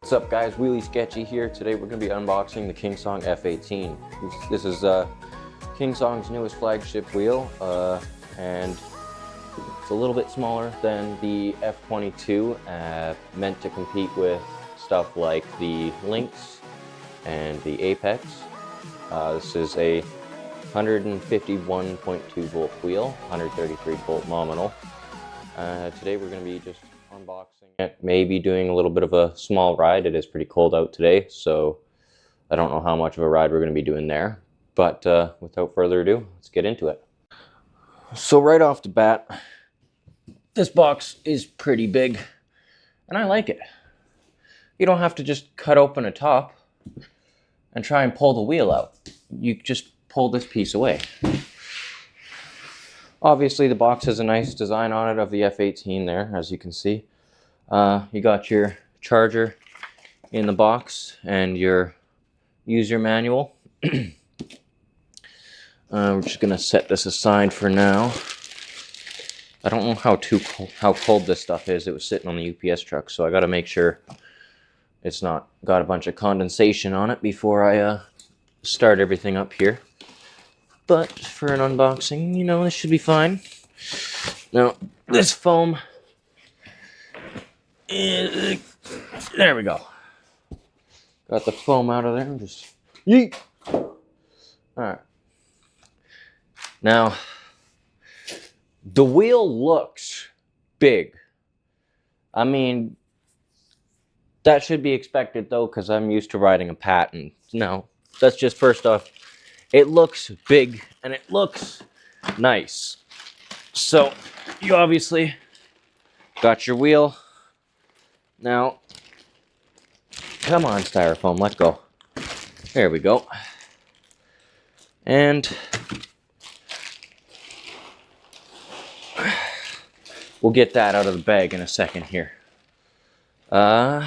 What's up guys, Wheelie Sketchy here. Today we're going to be unboxing the Kingsong F18. This is Kingsong's newest flagship wheel, and it's a little bit smaller than the F22, meant to compete with stuff like the Lynx and the Apex. This is a 151.2 volt wheel, 133 volt nominal. Today we're going to be just unboxing it, maybe doing a little bit of a small ride. It is pretty cold out today, so I don't know how much of a ride we're going to be doing there. But without further ado, let's get into it. So right off the bat, this box is pretty big, and I like it. You don't have to just cut open a top and try and pull the wheel out. You just pull this piece away. Obviously, the box has a nice design on it of the F18 there, as you can see. You got your charger in the box and your user manual. We're just going to set this aside for now. I don't know how cold this stuff is. It was sitting on the UPS truck, so I got to make sure it's not got a bunch of condensation on it before I start everything up here. But for an unboxing, you know, this should be fine. Now, this foam is... There we go. Got the foam out of there. Just yeet. Alright. Now, the wheel looks big. I mean, that should be expected, though, because I'm used to riding a patent. No, that's just first off. It looks big and it looks nice. So you obviously got your wheel. Now, come on, styrofoam, let go. There we go. And we'll get that out of the bag in a second here. Okay.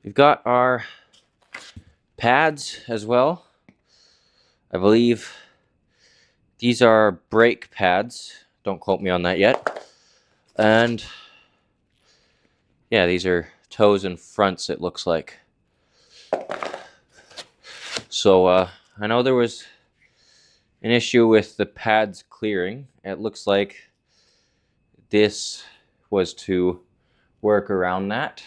We've got our pads as well. I believe these are brake pads. Don't quote me on that yet. And yeah, these are toes and fronts, it looks like. So I know there was an issue with the pads clearing. It looks like this was to work around that.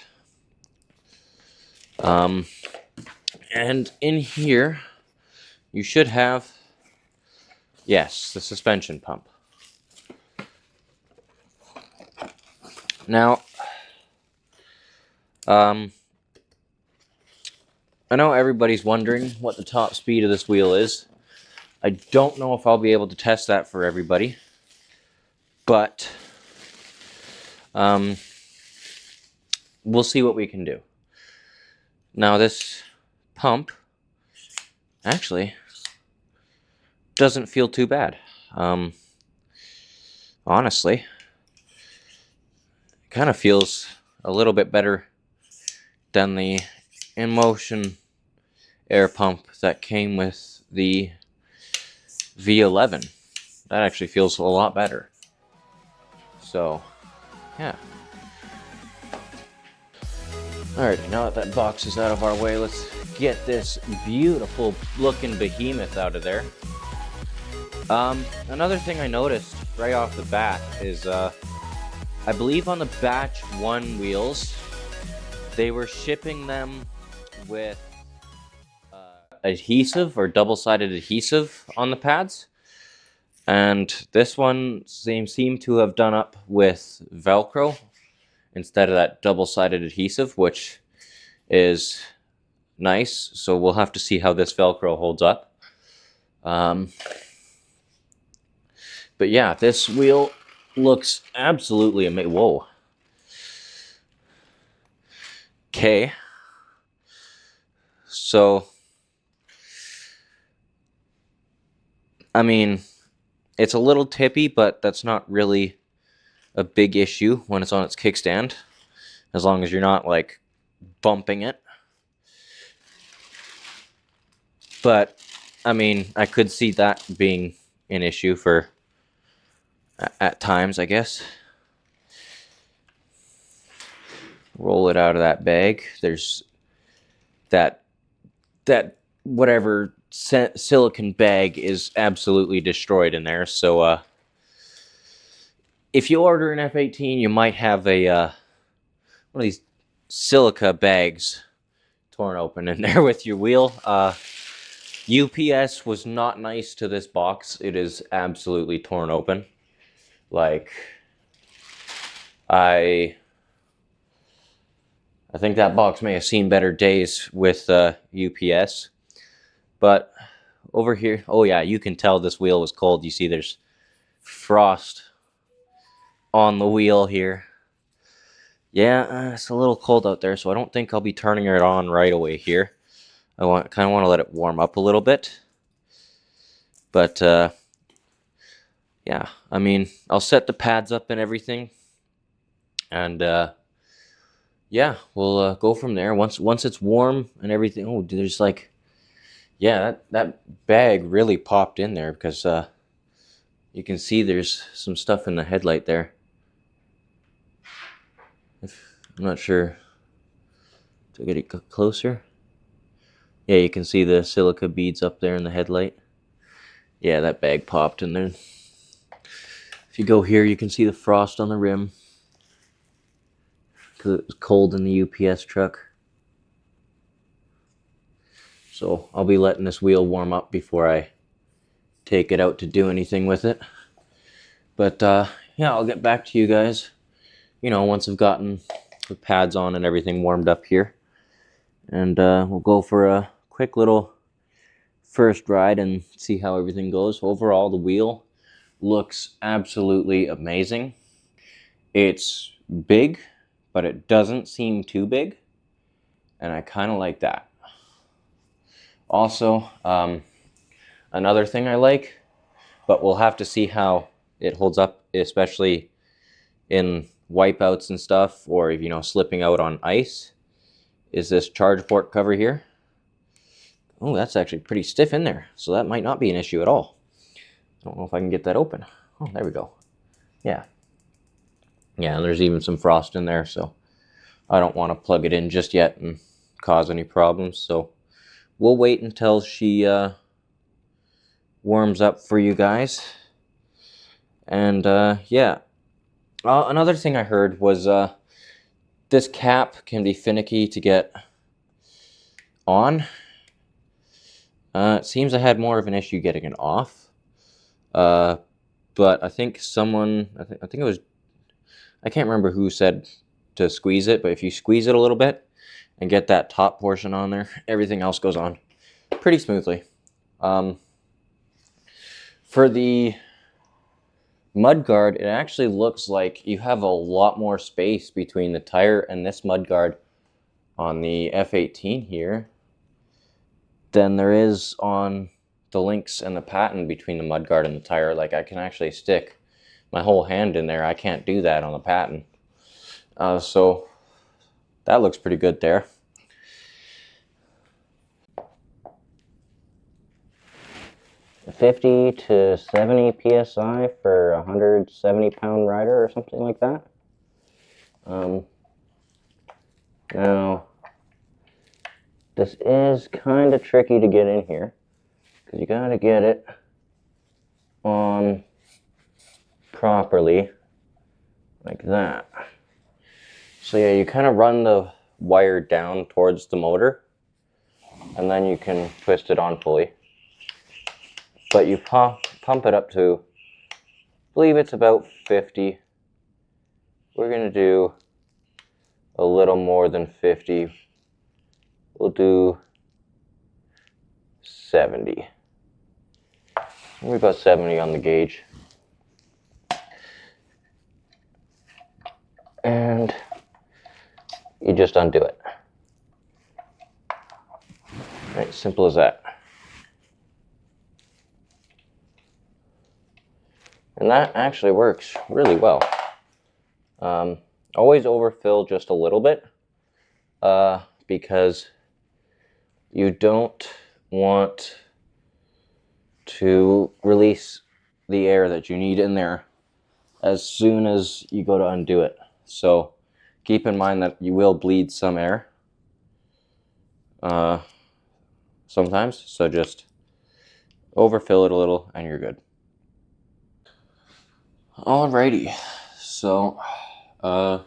And in here, you should have, yes, the suspension pump. Now, I know everybody's wondering what the top speed of this wheel is. I don't know if I'll be able to test that for everybody, but we'll see what we can do. Now, this pump actually doesn't feel too bad. Honestly, it kind of feels a little bit better than the in-motion air pump that came with the V11. That actually feels a lot better. So, yeah. Alright, now that box is out of our way, let's get this beautiful looking behemoth out of there. Another thing I noticed right off the bat is, I believe on the batch 1 wheels, they were shipping them with adhesive or double-sided adhesive on the pads. And this one seemed to have done up with Velcro instead of that double-sided adhesive, which is nice. So we'll have to see how this Velcro holds up. But yeah, this wheel looks absolutely amazing. Whoa. Okay. So, I mean, it's a little tippy, but that's not really a big issue when it's on its kickstand, as long as you're not like bumping it. But I mean, I could see that being an issue for at times, I guess. roll it out of that bag. There's that whatever silicon bag is absolutely destroyed in there. So if you order an F18, you might have a one of these silica bags torn open in there with your wheel. UPS was not nice to this box. It is absolutely torn open. Like, I think that box may have seen better days with UPS. But over here, oh yeah, you can tell this wheel was cold. You see there's frost on the wheel here. Yeah, it's a little cold out there, so I don't think I'll be turning it on right away here. I kind of want to let it warm up a little bit. But yeah, I mean, I'll set the pads up and everything, and yeah, we'll go from there. Once it's warm and everything. Oh, there's like, yeah, that bag really popped in there because you can see there's some stuff in the headlight there. I'm not sure. To get it closer. Yeah, you can see the silica beads up there in the headlight. Yeah, that bag popped in there. If you go here, you can see the frost on the rim because it was cold in the UPS truck. So I'll be letting this wheel warm up before I take it out to do anything with it. But yeah, I'll get back to you guys, once I've gotten the pads on and everything warmed up here. And we'll go for a quick little first ride and see how everything goes. Overall, the wheel looks absolutely amazing. It's big, but it doesn't seem too big, and I kind of like that. Also, another thing I like, but we'll have to see how it holds up, especially in wipeouts and stuff, or if slipping out on ice, is this charge port cover here. Oh, that's actually pretty stiff in there, so that might not be an issue at all. I don't know if I can get that open. Oh, there we go. Yeah, and there's even some frost in there, so I don't want to plug it in just yet and cause any problems. So we'll wait until she warms up for you guys. And yeah, another thing I heard was this cap can be finicky to get on. It seems I had more of an issue getting it off. But I think I think it was, I can't remember who said to squeeze it, but if you squeeze it a little bit and get that top portion on there, everything else goes on pretty smoothly. For the mudguard, it actually looks like you have a lot more space between the tire and this mudguard on the F18 here than there is on the links and the patent between the mudguard and the tire. Like, I can actually stick my whole hand in there. I can't do that on the patent. So that looks pretty good there. $50 to 70 psi for a 170-pound rider or something like that. Now, this is kind of tricky to get in here because you got to get it on properly like that. So yeah, you kind of run the wire down towards the motor and then you can twist it on fully. But you pump it up to, I believe it's about 50. We're going to do a little more than 50. We'll do 70. We've got 70 on the gauge. And you just undo it. Right, simple as that. And that actually works really well. Always overfill just a little bit because you don't want to release the air that you need in there as soon as you go to undo it. So Keep in mind that you will bleed some air sometimes, so just overfill it a little and you're good. Alrighty, so on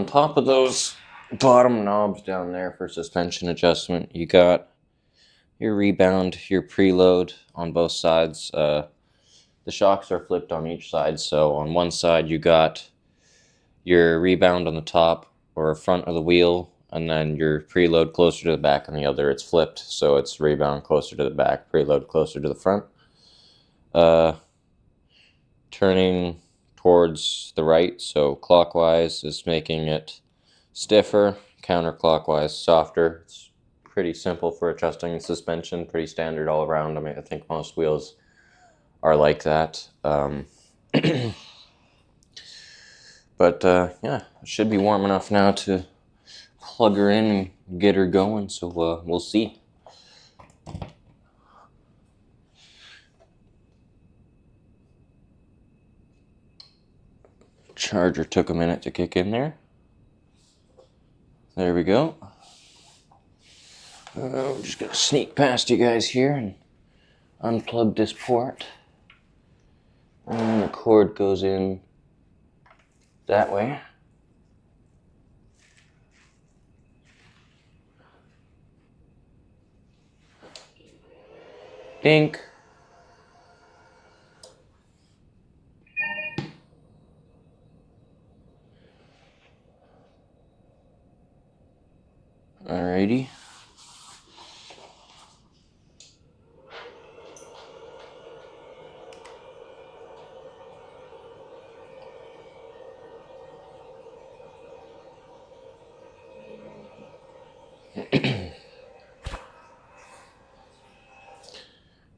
top of those bottom knobs down there for suspension adjustment, you got your rebound, your preload on both sides. The shocks are flipped on each side, so on one side you got your rebound on the top or front of the wheel, and then your preload closer to the back. On the other, it's flipped, so it's rebound closer to the back, preload closer to the front. Turning towards the right, so clockwise is making it stiffer, counterclockwise softer. It's pretty simple for adjusting suspension, pretty standard all around. I mean, I think most wheels are like that. But yeah, it should be warm enough now to plug her in and get her going, so we'll see. Charger took a minute to kick in there. There we go. I'm just gonna sneak past you guys here and unplug this port. And the cord goes in that way. Dink. Alrighty.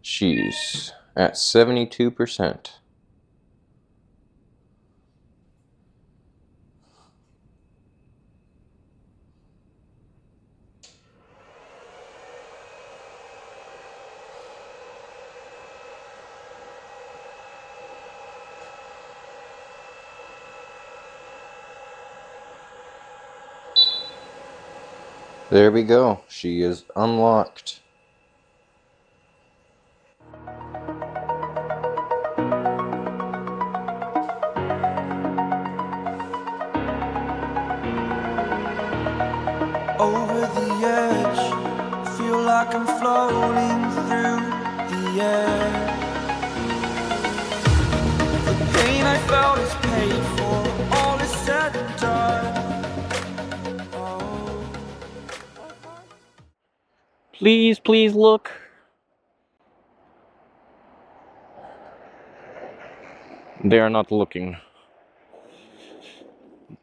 She's at 72%. There we go. She is unlocked. Over the edge, feel like I'm floating through the air. The pain I felt is paid for, all is said and done. Oh. Please look. They are not looking.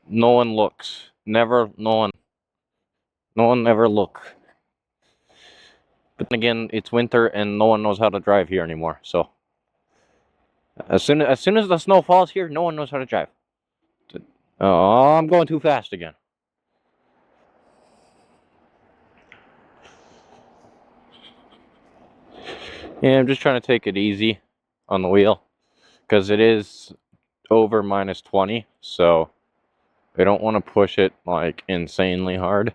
No one looks. Never, no one. No one ever look. But then again, it's winter and no one knows how to drive here anymore. So as soon as the snow falls here, no one knows how to drive. Oh, I'm going too fast again. Yeah, I'm just trying to take it easy on the wheel because it is over -20, so I don't want to push it like insanely hard.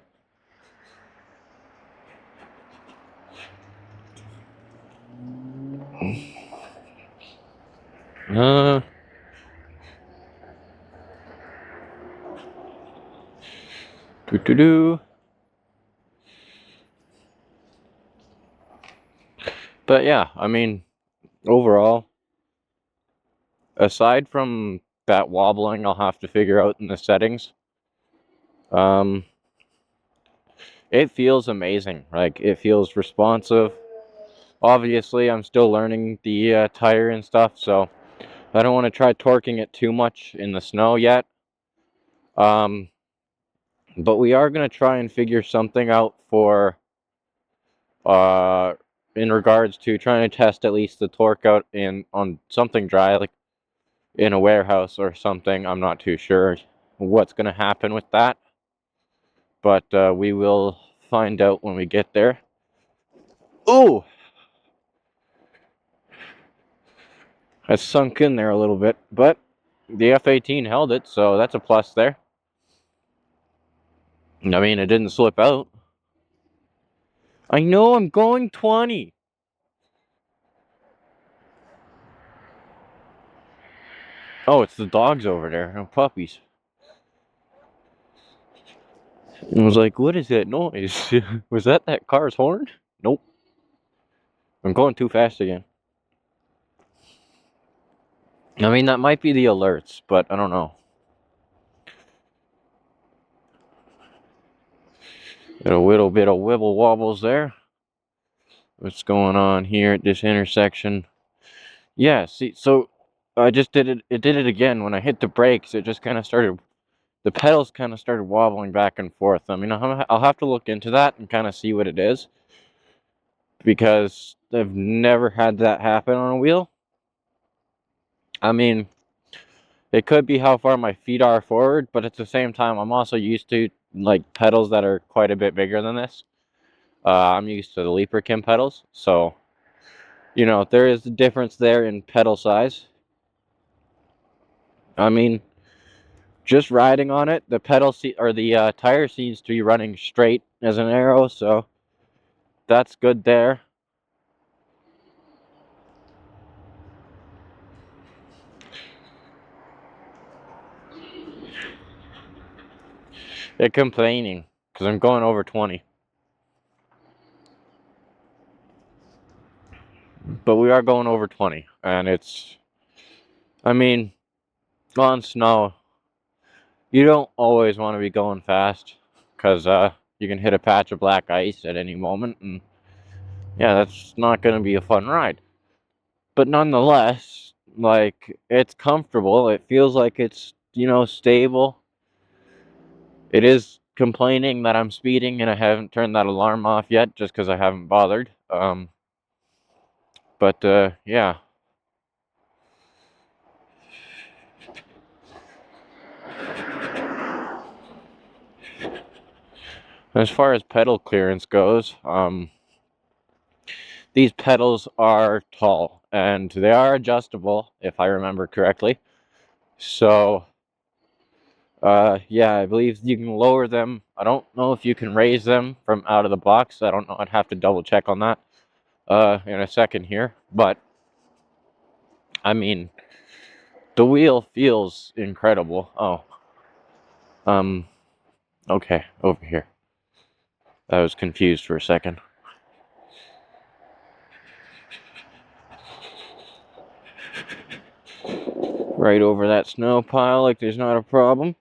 Doo-doo-doo. But yeah, I mean, overall, aside from that wobbling I'll have to figure out in the settings, it feels amazing. Like, it feels responsive. Obviously, I'm still learning the tire and stuff, so I don't want to try torquing it too much in the snow yet. But we are going to try and figure something out for in regards to trying to test at least the torque out on something dry, like in a warehouse or something. I'm not too sure what's going to happen with that, but we will find out when we get there. Ooh! I sunk in there a little bit, but the F18 held it, so that's a plus there. I mean, it didn't slip out. I know I'm going 20. Oh, it's the dogs over there. No puppies. And I was like, what is that noise? Was that car's horn? Nope. I'm going too fast again. I mean, that might be the alerts, but I don't know. Got a little bit of wibble wobbles there. What's going on here at this intersection? Yeah, see, so I just did it. It did it again. When I hit the brakes, it just kind of started. The pedals kind of started wobbling back and forth. I mean, I'll have to look into that and kind of see what it is, because I've never had that happen on a wheel. I mean, it could be how far my feet are forward, but at the same time, I'm also used to like pedals that are quite a bit bigger than this. I'm used to the Leaper Kim pedals, so you know there is a difference there in pedal size. I mean, just riding on it, the pedal seat or the tire seems to be running straight as an arrow, so that's good there. They're complaining because I'm going over 20. But we are going over 20, and it's, I mean, on snow, you don't always want to be going fast, because you can hit a patch of black ice at any moment, and yeah, that's not going to be a fun ride. But nonetheless, like, it's comfortable. It feels like it's, you know, stable. It is complaining that I'm speeding and I haven't turned that alarm off yet, just because I haven't bothered. But yeah. As far as pedal clearance goes, these pedals are tall and they are adjustable, if I remember correctly. So, yeah, I believe you can lower them. I don't know if you can raise them from out of the box. I don't know. I'd have to double check on that in a second here. But, I mean, the wheel feels incredible. Oh, okay, over here. I was confused for a second. Right over that snow pile like there's not a problem.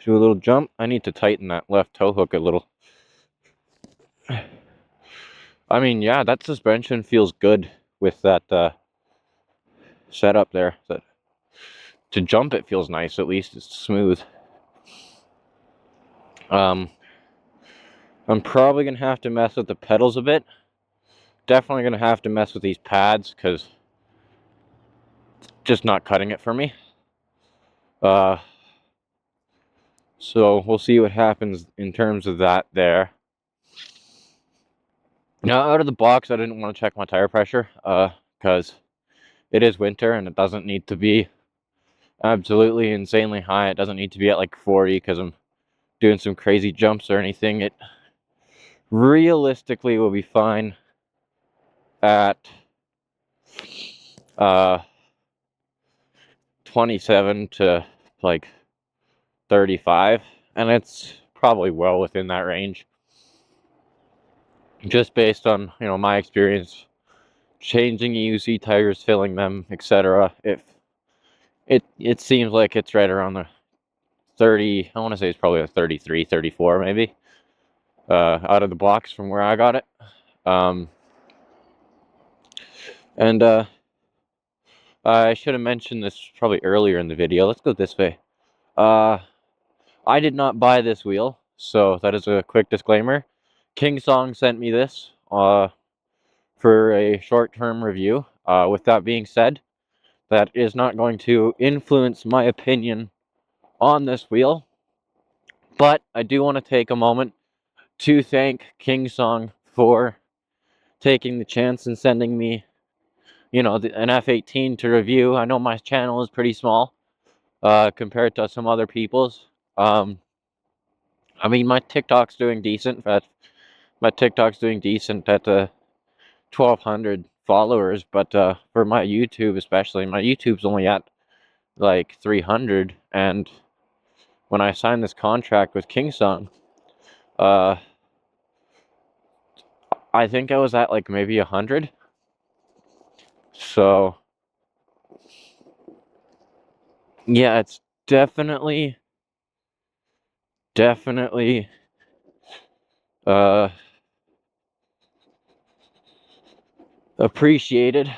Do a little jump. I need to tighten that left tow hook a little. I mean, yeah, that suspension feels good with that setup there. To jump, it feels nice. At least it's smooth. I'm probably gonna have to mess with the pedals a bit. Definitely gonna have to mess with these pads because it's just not cutting it for me. So we'll see what happens in terms of that there. Now, out of the box, I didn't want to check my tire pressure because it is winter and it doesn't need to be absolutely insanely high. It doesn't need to be at like 40 because I'm doing some crazy jumps or anything. It realistically will be fine at 27 to like 35, and it's probably well within that range, just based on, you know, my experience changing UC tires, filling them, etc. If it seems like it's right around the 30, I want to say it's probably a 33, 34 maybe, out of the box from where I got it. And I should have mentioned this probably earlier in the video. Let's go this way. I did not buy this wheel, so that is a quick disclaimer. Kingsong sent me this for a short-term review. With that being said, that is not going to influence my opinion on this wheel, but I do want to take a moment to thank Kingsong for taking the chance and sending me, you know, an F18 to review. I know my channel is pretty small compared to some other people's. I mean, my TikTok's doing decent. My TikTok's doing decent at 1,200 followers, but for my YouTube especially, my YouTube's only at like 300, and when I signed this contract with Kingsong, I think I was at like maybe 100. So yeah, it's definitely uh appreciated.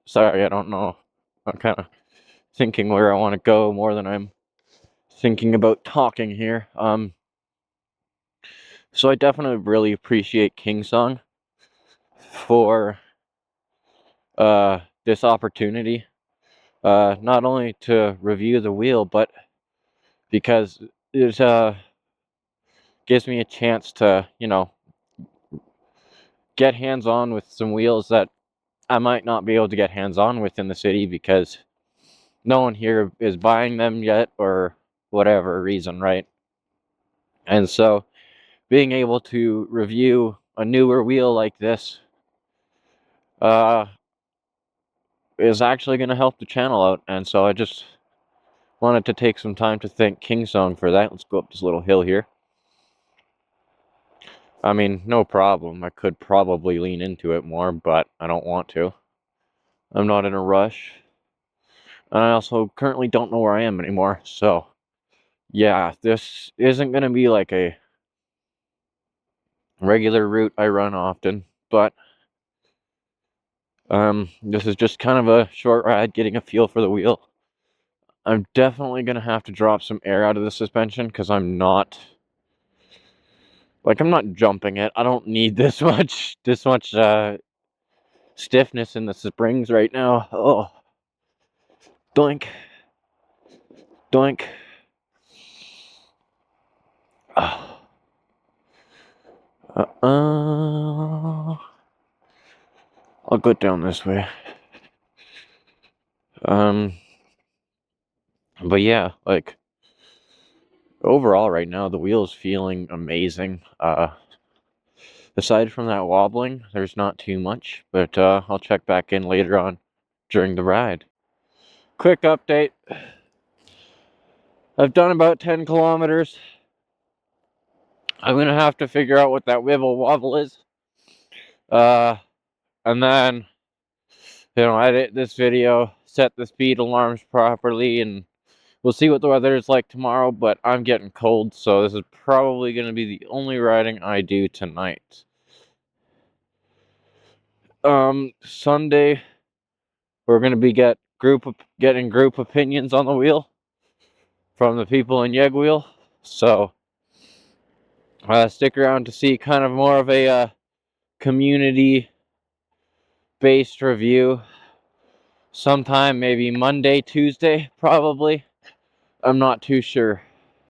Sorry, I don't know. I'm kind of thinking where I want to go more than I'm thinking about talking here. So I definitely really appreciate Kingsong for this opportunity. Not only to review the wheel, but because it gives me a chance to, get hands-on with some wheels that I might not be able to get hands-on with in the city because no one here is buying them yet or whatever reason, right? And so being able to review a newer wheel like this is actually going to help the channel out. And so I just wanted to take some time to thank Kingsong for that. Let's go up this little hill here. I mean, no problem. I could probably lean into it more, but I don't want to. I'm not in a rush. And I also currently don't know where I am anymore. So, yeah, this isn't going to be like a regular route I run often, but this is just kind of a short ride, getting a feel for the wheel. I'm definitely going to have to drop some air out of the suspension because I'm not jumping it. I don't need this much stiffness in the springs right now. Oh, doink, doink. Oh. I'll go down this way. But yeah, like overall right now the wheel's feeling amazing. Aside from that wobbling, there's not too much, but I'll check back in later on during the ride. Quick update. I've done about 10 kilometers. I'm gonna have to figure out what that wibble wobble is. And then, edit this video, set the speed alarms properly, and we'll see what the weather is like tomorrow, but I'm getting cold, so this is probably going to be the only riding I do tonight. Sunday, we're going to be getting group opinions on the wheel from the people in Yegwheel, so stick around to see kind of more of a community-based review. Sometime maybe Monday, Tuesday, probably. I'm not too sure.